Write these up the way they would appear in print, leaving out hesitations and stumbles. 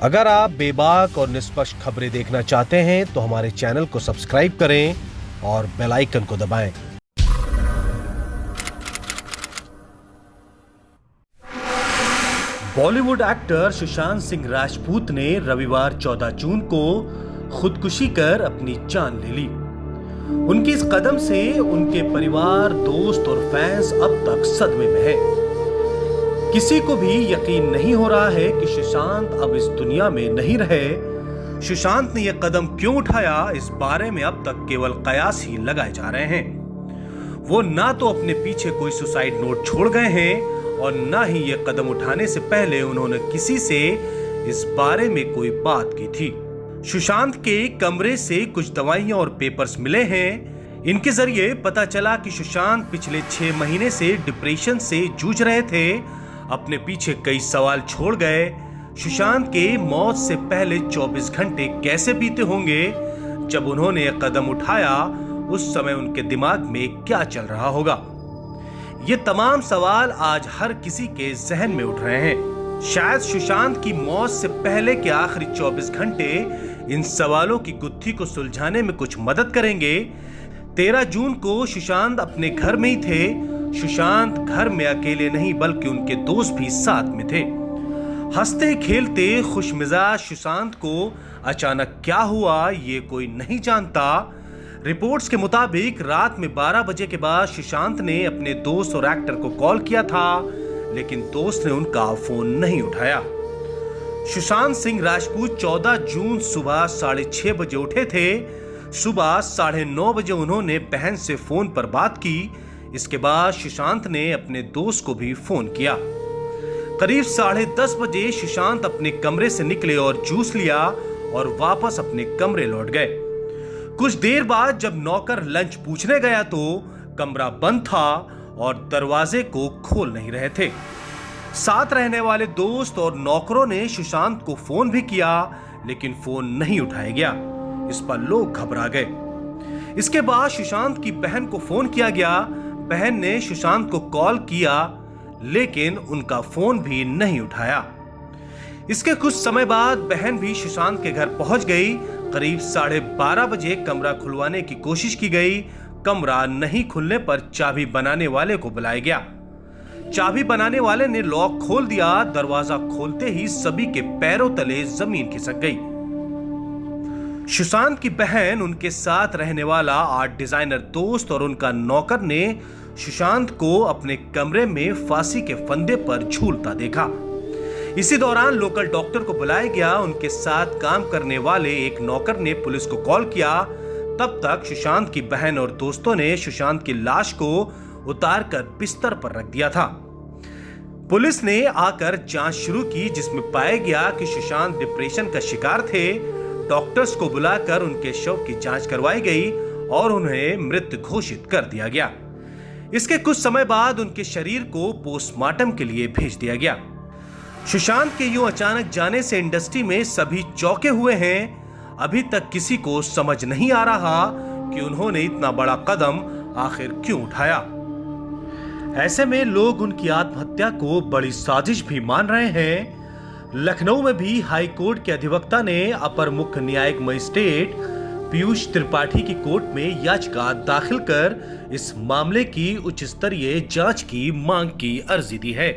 अगर आप बेबाक और निष्पक्ष खबरें देखना चाहते हैं तो हमारे चैनल को सब्सक्राइब करें और बेल आइकन को दबाएं। बॉलीवुड एक्टर सुशांत सिंह राजपूत ने रविवार 14 जून को खुदकुशी कर अपनी जान ले ली। उनके इस कदम से उनके परिवार, दोस्त और फैंस अब तक सदमे में हैं। किसी को भी यकीन नहीं हो रहा है कि सुशांत अब इस दुनिया में नहीं रहे। सुशांत ने यह कदम क्यों उठाया, इस बारे में अब तक केवल कयास ही लगाए जा रहे हैं। वो ना तो अपने पीछे कोई सुसाइड नोट छोड़ गए हैं और ना ही यह कदम उठाने से पहले उन्होंने किसी से इस बारे में कोई बात की थी। सुशांत के कमरे से कुछ दवाइयां और पेपर्स मिले हैं। इनके जरिए पता चला कि सुशांत पिछले 6 महीने से डिप्रेशन से जूझ रहे थे। अपने पीछे कई सवाल छोड़ गए। सुशांत के मौत से पहले 24 घंटे कैसे बीते होंगे? जब उन्होंने यह कदम उठाया उस समय उनके दिमाग में क्या चल रहा होगा? ये तमाम सवाल आज हर किसी के जहन में उठ रहे हैं। शायद सुशांत की मौत से पहले के आखिरी 24 घंटे इन सवालों की गुत्थी को सुलझाने में कुछ मदद करेंगे। 13 जून को सुशांत अपने घर में ही थे। सुशांत घर में अकेले नहीं बल्कि उनके दोस्त भी साथ में थे। हंसते खेलते खुशमिजाज सुशांत को अचानक क्या हुआ ये कोई नहीं जानता। रिपोर्ट्स के मुताबिक रात में 12 बजे के बाद सुशांत ने अपने दोस्त और एक्टर को कॉल किया था, लेकिन दोस्त ने उनका फोन नहीं उठाया। सुशांत सिंह राजपूत 14 जून सुबह 6:30 बजे उठे थे। सुबह 9:30 बजे उन्होंने बहन से फोन पर बात की। इसके बाद सुशांत ने अपने दोस्त को भी फोन किया। करीब 10:30 बजे सुशांत अपने कमरे से निकले और जूस लिया और वापस अपने कमरे लौट गए। कुछ देर बाद जब नौकर लंच पूछने गया तो कमरा बंद था और दरवाजे को खोल नहीं रहे थे। साथ रहने वाले दोस्त और नौकरों ने सुशांत को फोन भी किया, लेकिन फोन नहीं उठाया गया। इस पर लोग घबरा गए। इसके बाद सुशांत की बहन को फोन किया गया। बहन ने सुशांत को कॉल किया, लेकिन उनका फोन भी नहीं उठाया। इसके कुछ समय बाद बहन भी सुशांत के घर पहुंच गई। करीब 12:30 बजे कमरा खुलवाने की कोशिश की गई। कमरा नहीं खुलने पर चाबी बनाने वाले को बुलाया गया। चाबी बनाने वाले ने लॉक खोल दिया। दरवाजा खोलते ही सभी के पैरों तले जमीन खिसक गई। सुशांत की बहन, उनके साथ रहने वाला आर्ट डिजाइनर दोस्त और उनका नौकर ने सुशांत को अपने कमरे में फांसी के फंदे पर झूलता देखा। इसी दौरान लोकल डॉक्टर को बुलाया गया। उनके साथ काम करने वाले एक नौकर ने पुलिस को कॉल किया। तब तक सुशांत की बहन और दोस्तों ने सुशांत की लाश को उतारकर बिस्तर पर रख दिया था। पुलिस ने आकर जांच शुरू की, जिसमें पाया गया कि सुशांत डिप्रेशन का शिकार थे। डॉक्टर्स को बुलाकर उनके शव की जांच करवाई गई और उन्हें मृत घोषित कर दिया गया। इसके कुछ समय बाद उनके शरीर को पोस्टमार्टम के लिए भेज दिया गया। सुशांत के यूं अचानक जाने से इंडस्ट्री में सभी चौंके हुए हैं। अभी तक किसी को समझ नहीं आ रहा कि उन्होंने इतना बड़ा कदम आखिर क्यों उठाया। ऐसे में लोग उनकी आत्महत्या को बड़ी साजिश भी मान रहे हैं। लखनऊ में भी हाई कोर्ट के अधिवक्ता ने अपर मुख्य न्यायिक मजिस्ट्रेट पीयूष त्रिपाठी की कोर्ट में याचिका दाखिल कर इस मामले की उच्च स्तरीय जांच की मांग की अर्जी दी है।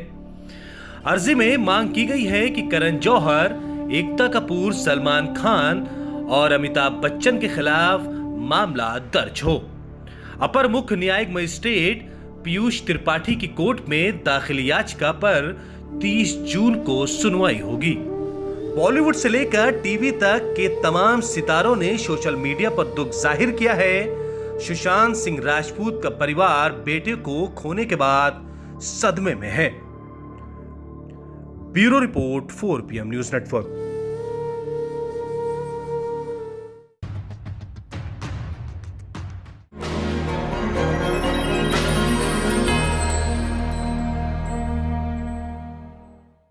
अर्जी में मांग की गई है कि करण जौहर, एकता कपूर, सलमान खान और अमिताभ बच्चन के खिलाफ मामला दर्ज हो। अपर मुख्य न्यायिक मजिस्ट्रेट पीयूष त्रिपाठी की कोर्ट में दाखिल याचिका पर 30 जून को सुनवाई होगी। बॉलीवुड से लेकर टीवी तक के तमाम सितारों ने सोशल मीडिया पर दुख जाहिर किया है। सुशांत सिंह राजपूत का परिवार बेटे को खोने के बाद सदमे में है। Bureau report 4 PM news network.